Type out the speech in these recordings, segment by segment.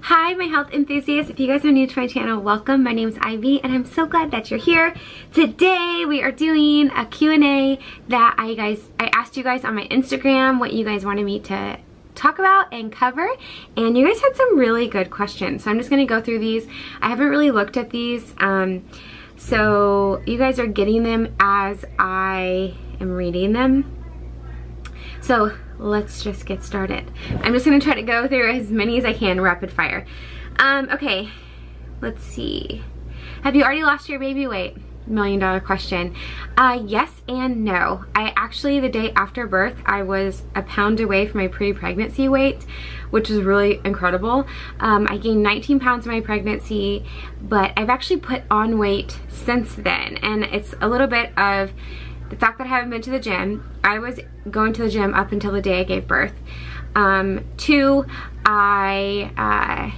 Hi, my health enthusiasts. If you guys are new to my channel, welcome. My name is Ivy and I'm so glad that you're here. Today we are doing a Q&A that I asked you guys on my Instagram what you guys wanted me to talk about and cover, and you guys had some really good questions. So I'm just going to go through these. I haven't really looked at these, so you guys are getting them as I am reading them. So let's just get started. I'm just gonna try to go through as many as I can rapid fire. Okay, let's see. Have you already lost your baby weight? $1 million question. Yes and no. I actually, the day after birth, I was a pound away from my pre-pregnancy weight, which was really incredible. I gained 19 pounds in my pregnancy, but I've actually put on weight since then, and it's a little bit of the fact that I haven't been to the gym. I was going to the gym up until the day I gave birth. 2, I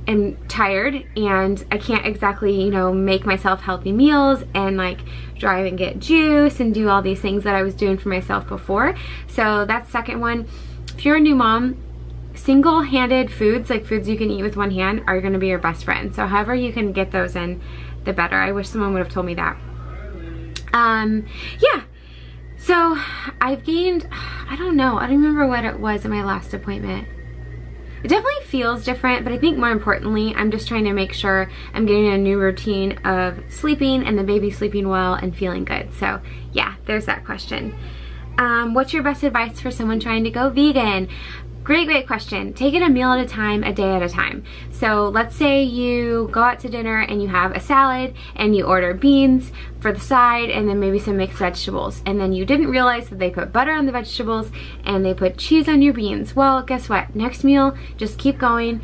am tired and I can't exactly, make myself healthy meals and like drive and get juice and do all these things that I was doing for myself before. So that's the second one. If you're a new mom, single-handed foods, like foods you can eat with one hand, are gonna be your best friend. So however you can get those in, the better. I wish someone would have told me that. Yeah, so I've gained, I don't know, I don't remember what it was at my last appointment. It definitely feels different, but I think more importantly, I'm just trying to make sure I'm getting a new routine of sleeping and the baby sleeping well and feeling good. So yeah, there's that question. What's your best advice for someone trying to go vegan? Great question. Take it a meal at a time, a day at a time. So let's say you go out to dinner and you have a salad and you order beans for the side and then maybe some mixed vegetables, and then you didn't realize that they put butter on the vegetables and they put cheese on your beans. Well, guess what? Next meal, just keep going.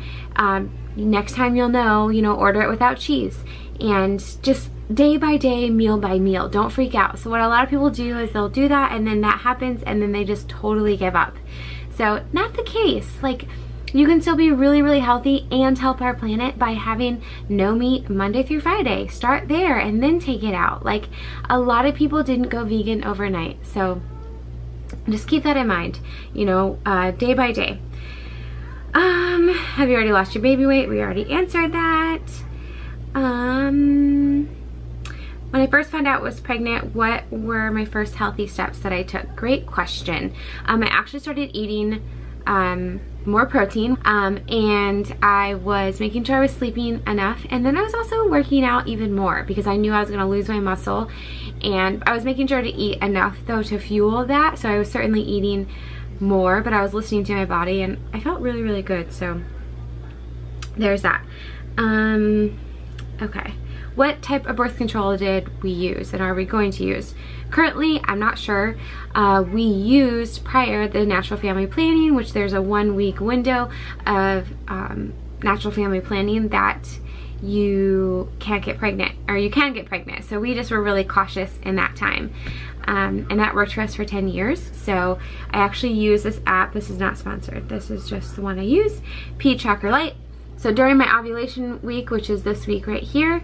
Next time you'll know, order it without cheese, and just day by day, meal by meal. Don't freak out. So what a lot of people do is they'll do that and then that happens and then they just totally give up. So not the case. Like, you can still be really healthy and help our planet by having no meat Monday through Friday. Start there and then take it out. Like, a lot of people didn't go vegan overnight. So just keep that in mind, day by day. Have you already lost your baby weight? We already answered that. When I first found out I was pregnant, what were my first healthy steps that I took? Great question. I actually started eating more protein, and I was making sure I was sleeping enough, and then I was also working out even more because I knew I was going to lose my muscle, and I was making sure to eat enough though to fuel that. So I was certainly eating more, but I was listening to my body and I felt really good. So there's that. Okay. What type of birth control did we use and are we going to use? Currently, I'm not sure. We used prior the natural family planning, which there's a 1-week window of natural family planning that you can't get pregnant, or you can get pregnant. So we just were really cautious in that time. And that worked for us for 10 years. So I actually use this app. This is not sponsored. This is just the one I use, Ped Tracker Lite. So during my ovulation week, which is this week right here,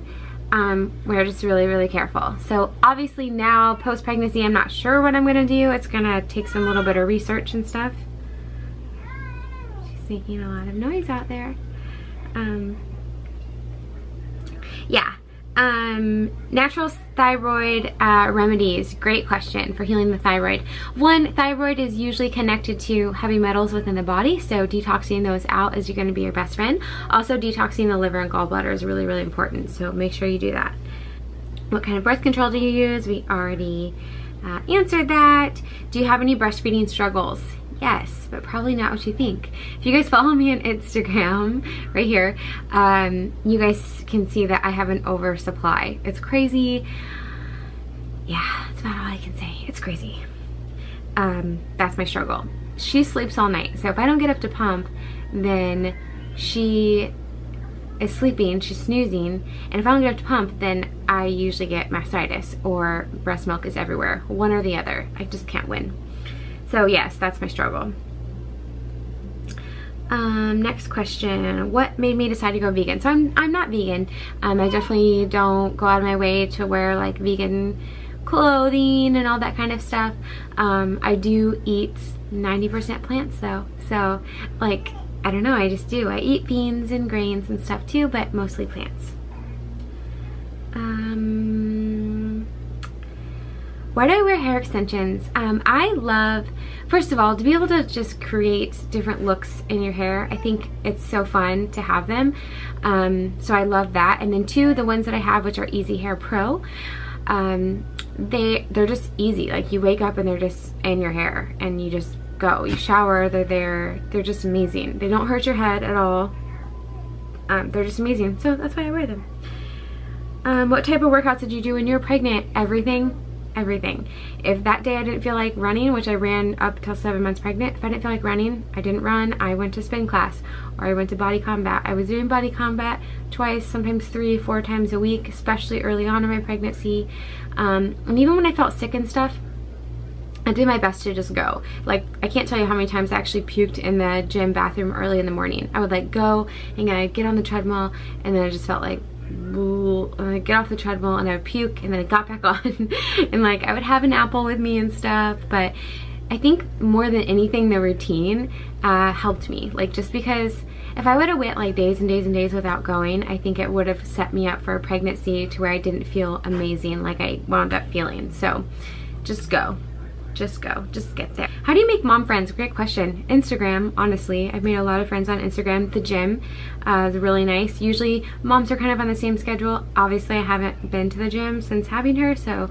we're just really careful. So obviously now post-pregnancy, I'm not sure what I'm gonna do. It's gonna take some little bit of research and stuff. She's making a lot of noise out there. Yeah. Natural thyroid remedies. Great question for healing the thyroid. One, thyroid is usually connected to heavy metals within the body, so detoxing those out is going to be your best friend. Also, detoxing the liver and gallbladder is really important, so make sure you do that. What kind of birth control do you use? We already answered that. Do you have any breastfeeding struggles? Yes, but probably not what you think. If you guys follow me on Instagram, right here, you guys can see that I have an oversupply. It's crazy. Yeah, that's about all I can say. It's crazy. That's my struggle. She sleeps all night, so if I don't get up to pump, then she is sleeping, she's snoozing, and if I don't get up to pump, then I usually get mastitis or breast milk is everywhere. One or the other. I just can't win. So yes, that's my struggle. Next question. What made me decide to go vegan? So I'm not vegan. I definitely don't go out of my way to wear like vegan clothing and all that kind of stuff. I do eat 90% plants though. So like I don't know, I just do. I eat beans and grains and stuff too, but mostly plants. Why do I wear hair extensions? I love, first of all, to be able to just create different looks in your hair. I think it's so fun to have them. So I love that. And then two, the ones that I have, which are Easy Hair Pro, they're just easy. Like you wake up and they're just in your hair and you just go. You shower, they're there. They're just amazing. They don't hurt your head at all. They're just amazing. So that's why I wear them. What type of workouts did you do when you were pregnant? Everything. If that day I didn't feel like running, which I ran up till 7 months pregnant, if I didn't feel like running, I didn't run. I went to spin class, or I went to body combat. I was doing body combat twice, sometimes 3-4 times a week, especially early on in my pregnancy. And even when I felt sick and stuff, I did my best to just go. Like, I can't tell you how many times I actually puked in the gym bathroom early in the morning. I would like go and I'd get on the treadmill, and then I just felt like, and I'd get off the treadmill and I would puke, and then I got back on and like I would have an apple with me and stuff. But I think more than anything, the routine helped me. Like, just because if I would have went like days and days and days without going, I think it would have set me up for a pregnancy to where I didn't feel amazing like I wound up feeling. So just go. Just go, just get there. How do you make mom friends? Great question. Instagram, honestly. I've made a lot of friends on Instagram. The gym is really nice. Usually moms are kind of on the same schedule. Obviously I haven't been to the gym since having her, so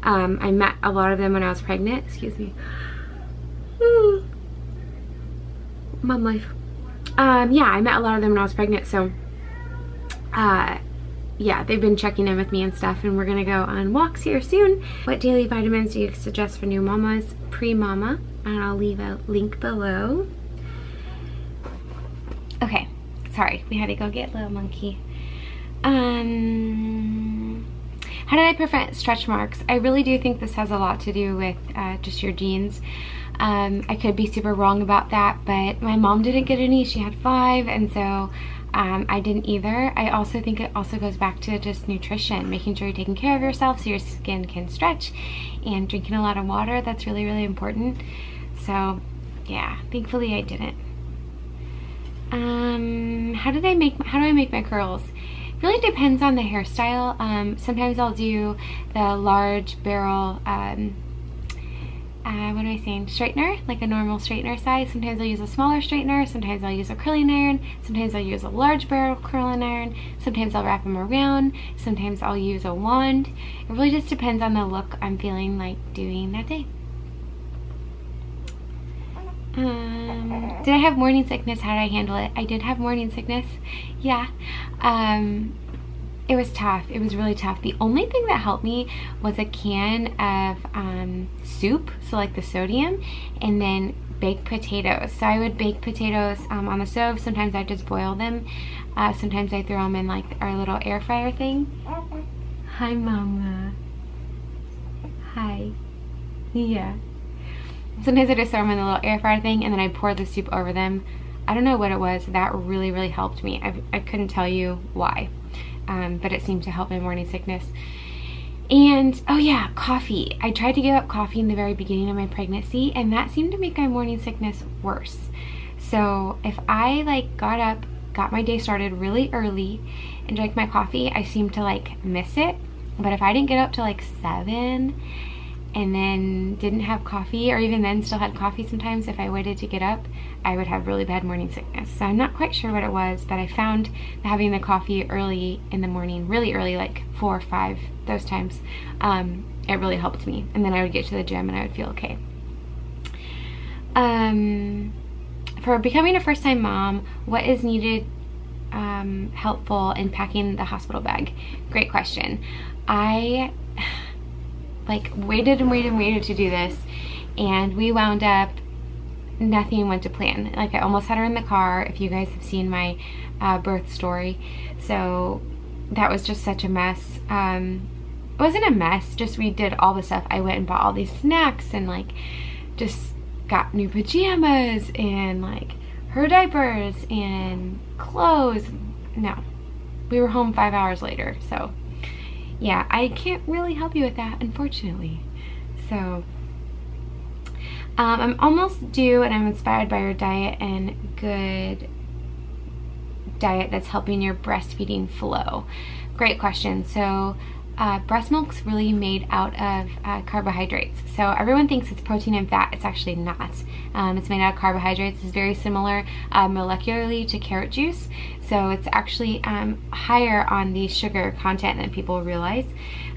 I met a lot of them when I was pregnant. Excuse me. Mom life. Yeah, I met a lot of them when I was pregnant, so yeah, they've been checking in with me and stuff, and we're gonna go on walks here soon. What daily vitamins do you suggest for new mamas, pre-mama? And I'll leave a link below. Okay, sorry, we had to go get little monkey. How did I prevent stretch marks? I really do think this has a lot to do with just your genes. I could be super wrong about that, but my mom didn't get any. She had 5, and so I didn't either. I also think it also goes back to just nutrition, making sure you're taking care of yourself so your skin can stretch, and drinking a lot of water. That's really, really important. So yeah, thankfully I didn't. How do I make my curls? It really depends on the hairstyle. Sometimes I'll do the large barrel what am I saying, straightener, like a normal straightener size. Sometimes I'll use a smaller straightener, sometimes I'll use a curling iron, sometimes I'll use a large barrel curling iron, sometimes I'll wrap them around, sometimes I'll use a wand. It really just depends on the look I'm feeling like doing that day. Did I have morning sickness? How did I handle it? I did have morning sickness, yeah. It was tough. It was really tough. The only thing that helped me was a can of soup, so like the sodium, and then baked potatoes. So I would bake potatoes on the stove. Sometimes I just boil them. Sometimes I throw them in like our little air fryer thing. Hi, Mama. Hi. Yeah. Sometimes I just throw them in the little air fryer thing, and then I pour the soup over them. I don't know what it was. That really, really helped me. I couldn't tell you why. But it seemed to help my morning sickness. And oh yeah, coffee. I tried to give up coffee in the very beginning of my pregnancy, and that seemed to make my morning sickness worse. So if I like got up, got my day started really early, and drank my coffee, I seemed to like miss it. But if I didn't get up to like 7 and then didn't have coffee, or even then still had coffee sometimes, if I waited to get up, I would have really bad morning sickness. So I'm not quite sure what it was, but I found that having the coffee early in the morning, really early, like 4 or 5, those times, it really helped me. And then I would get to the gym and I would feel okay. For becoming a first-time mom, what is needed, helpful in packing the hospital bag? Great question. I like waited and waited and waited to do this, and we wound up, nothing went to plan. Like I almost had her in the car, if you guys have seen my birth story. So that was just such a mess. It wasn't a mess, just we did all the stuff. I went and bought all these snacks and like just got new pajamas and like her diapers and clothes. No, we were home 5 hours later. So yeah, I can't really help you with that, unfortunately. So I'm almost due, and I'm inspired by your diet and good diet that's helping your breastfeeding flow. Great question. So breast milk's really made out of carbohydrates. So everyone thinks it's protein and fat. It's actually not. It's made out of carbohydrates. It's very similar molecularly to carrot juice. So it's actually higher on the sugar content than people realize.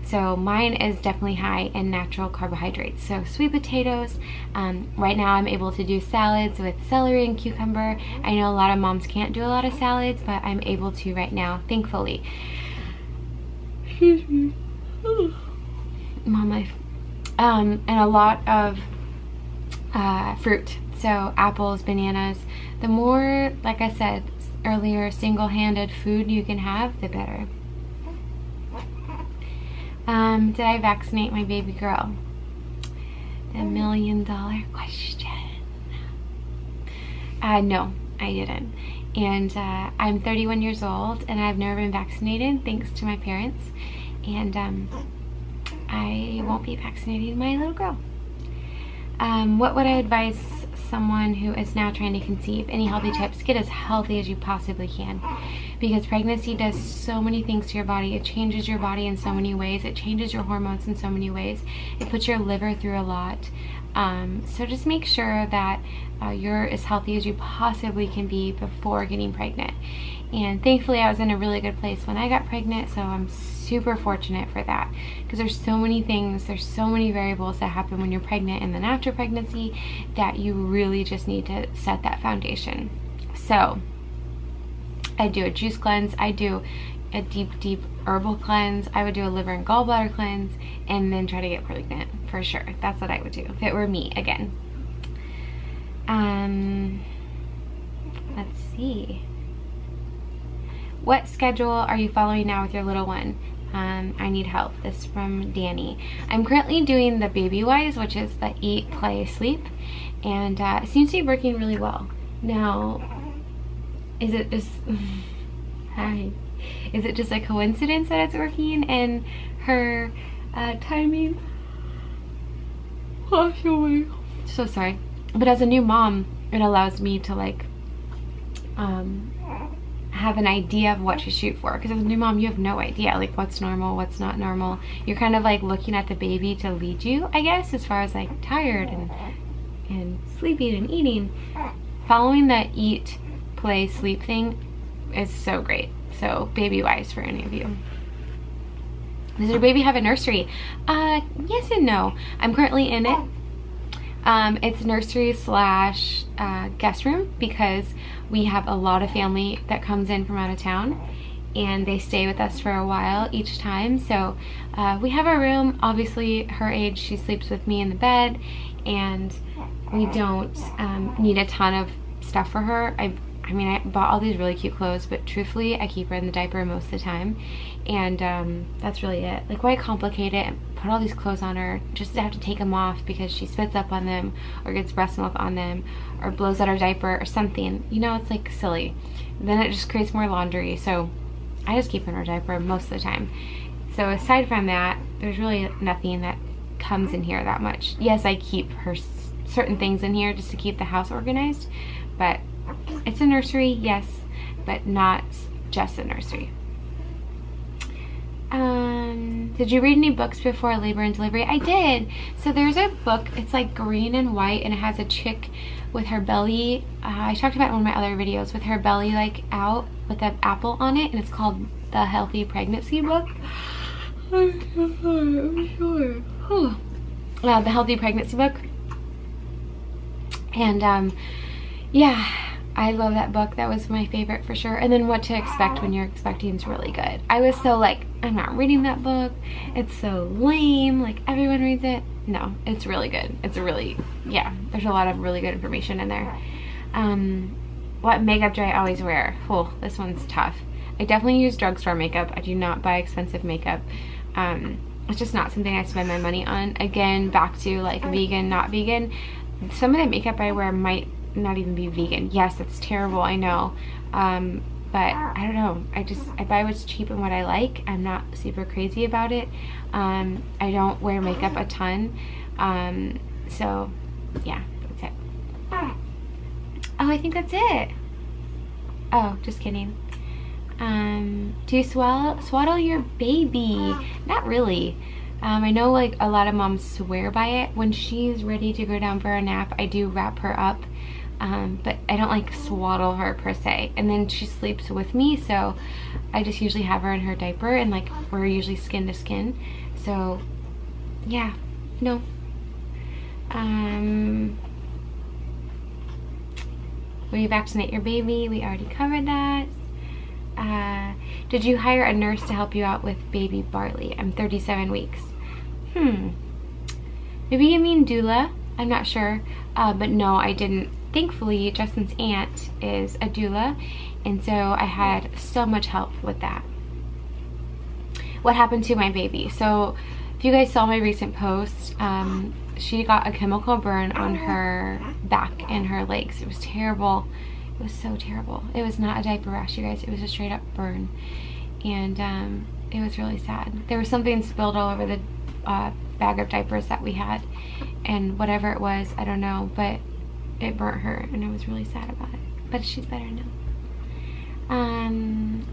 So mine is definitely high in natural carbohydrates. So sweet potatoes. Right now I'm able to do salads with celery and cucumber. I know a lot of moms can't do a lot of salads, but I'm able to right now, thankfully. Excuse me. Mom life. And a lot of fruit. So apples, bananas. The more, like I said earlier, single-handed food you can have, the better. Did I vaccinate my baby girl? The $1 million question. No, I didn't. And I'm 31 years old, and I've never been vaccinated, thanks to my parents. And I won't be vaccinating my little girl. What would I advise someone who is now trying to conceive? Any healthy tips? Get as healthy as you possibly can, because pregnancy does so many things to your body. It changes your body in so many ways. It changes your hormones in so many ways. It puts your liver through a lot. So just make sure that you're as healthy as you possibly can be before getting pregnant. And thankfully I was in a really good place when I got pregnant, so I'm super fortunate for that, because there's so many things, there's so many variables that happen when you're pregnant and then after pregnancy that you really just need to set that foundation. So I do a juice cleanse, I do a deep herbal cleanse, I would do a liver and gallbladder cleanse, and then try to get pregnant for sure. That's what I would do if it were me again. Let's see. What schedule are you following now with your little one? I need help. This is from Danny. I'm currently doing the baby wise, which is the eat, play, sleep, and it seems to be working really well. Now, is it just hi? Is it just a coincidence that it's working and her timing? Oh, so sorry. But as a new mom, it allows me to like have an idea of what to shoot for, because as a new mom you have no idea like what's normal, what's not normal. You're kind of like looking at the baby to lead you, I guess, as far as like tired and sleeping and eating. Following the eat, play, sleep thing is so great. So baby wise, for any of you. Does your baby have a nursery? Yes and no. I'm currently in it. It's nursery slash guest room, because we have a lot of family that comes in from out of town and they stay with us for a while each time. So we have a room. Obviously her age, she sleeps with me in the bed, and we don't need a ton of stuff for her. I mean, I bought all these really cute clothes, but truthfully I keep her in the diaper most of the time, and that's really it. Like, why complicate it and put all these clothes on her just to have to take them off because she spits up on them or gets breast milk on them or blows out her diaper or something, you know? It's like silly. Then it just creates more laundry. So I just keep her in her diaper most of the time. So aside from that, there's really nothing that comes in here that much. Yes, I keep her certain things in here just to keep the house organized, but it's a nursery, yes, but not just a nursery. Did you read any books before labor and delivery? I did. So there's a book, it's like green and white, and it has a chick with her belly, I talked about it in one of my other videos, with her belly like out with an apple on it, and it's called The Healthy Pregnancy Book. I'm sure. The Healthy Pregnancy Book. And yeah, I love that book. That was my favorite for sure. And then What to Expect When You're Expecting is really good. I was so like, I'm not reading that book. It's so lame. Like, everyone reads it. No, it's really good. It's a really, yeah, there's a lot of really good information in there. What makeup do I always wear? Oh, this one's tough. I definitely use drugstore makeup. I do not buy expensive makeup. It's just not something I spend my money on. Again, back to like vegan, not vegan. Some of the makeup I wear might not even be vegan. Yes, it's terrible, I know, but I don't know, I buy what's cheap and what I like. I'm not super crazy about it. I don't wear makeup a ton, so yeah. Oh, I think that's it. Oh, just kidding. Do you swaddle your baby? Not really. I know like a lot of moms swear by it. When she's ready to go down for a nap, I do wrap her up, but I don't like swaddle her per se. And then she sleeps with me, so I just usually have her in her diaper, and like we're usually skin to skin. So yeah, no. Will you vaccinate your baby? We already covered that. Did you hire a nurse to help you out with baby Barley? I'm 37 weeks. Maybe you mean doula. I'm not sure. But no, I didn't. Thankfully, Justin's aunt is a doula, and so I had so much help with that. What happened to my baby? So if you guys saw my recent post, she got a chemical burn on her back and her legs. It was terrible. It was so terrible. It was not a diaper rash, you guys. It was a straight up burn. And it was really sad. There was something spilled all over the bag of diapers that we had. And whatever it was, I don't know. But it burnt her, and I was really sad about it. But she's better now.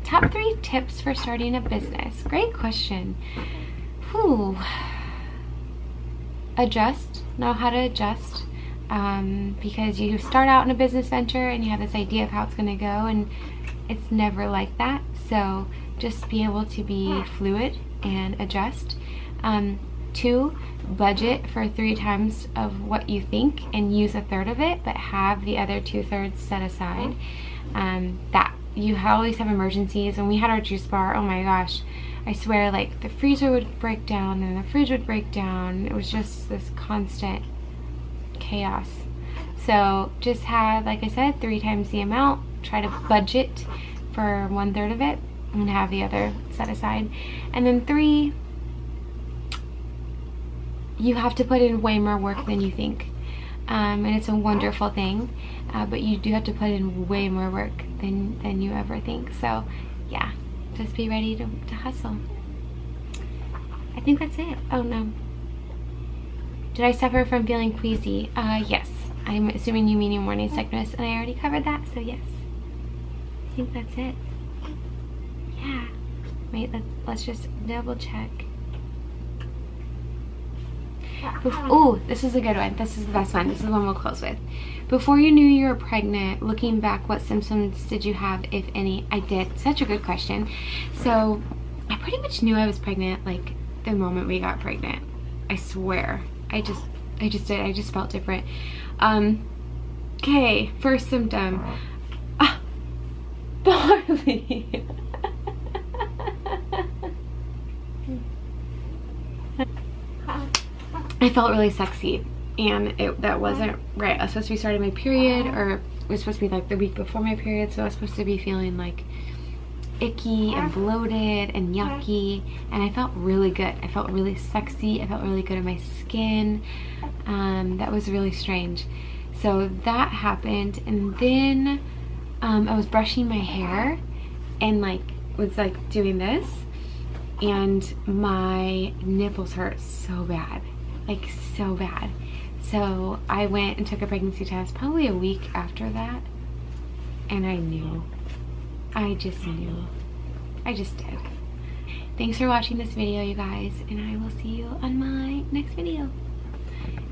Top 3 tips for starting a business. Great question. Whew. Adjust. Know how to adjust. Because you start out in a business venture and you have this idea of how it's going to go, and it's never like that. So just be able to be fluid and adjust. 2, budget for 3 times of what you think and use 1/3 of it, but have the other 2/3 set aside. That you always have emergencies. When we had our juice bar, oh my gosh, I swear, like the freezer would break down and the fridge would break down. It was just this constant chaos. So just have, like I said, 3 times the amount. Try to budget for 1/3 of it and have the other set aside. And then 3, you have to put in way more work than you think. And it's a wonderful thing, but you do have to put in way more work than you ever think. So yeah, just be ready to hustle. I think that's it. Oh no. Did I suffer from feeling queasy? Yes. I'm assuming you mean your morning sickness, and I already covered that, so yes. I think that's it. Yeah. Wait, let's just double check. Oh, this is a good one. This is the best one. This is the one we'll close with. Before you knew you were pregnant, looking back, what symptoms did you have, if any? I did. Such a good question. So I pretty much knew I was pregnant like the moment we got pregnant. I swear. I just did. I just felt different. Okay, first symptom. Barley. I felt really sexy, and that wasn't right. I was supposed to be starting my period, or it was supposed to be like the week before my period, so I was supposed to be feeling like icky and bloated and yucky, and I felt really good. I felt really sexy. I felt really good in my skin. That was really strange. So that happened, and then I was brushing my hair and was doing this, and my nipples hurt so bad. Like so bad. So I went and took a pregnancy test probably a week after that, and I knew. I just knew. I just did. Thanks for watching this video, you guys, and I will see you on my next video.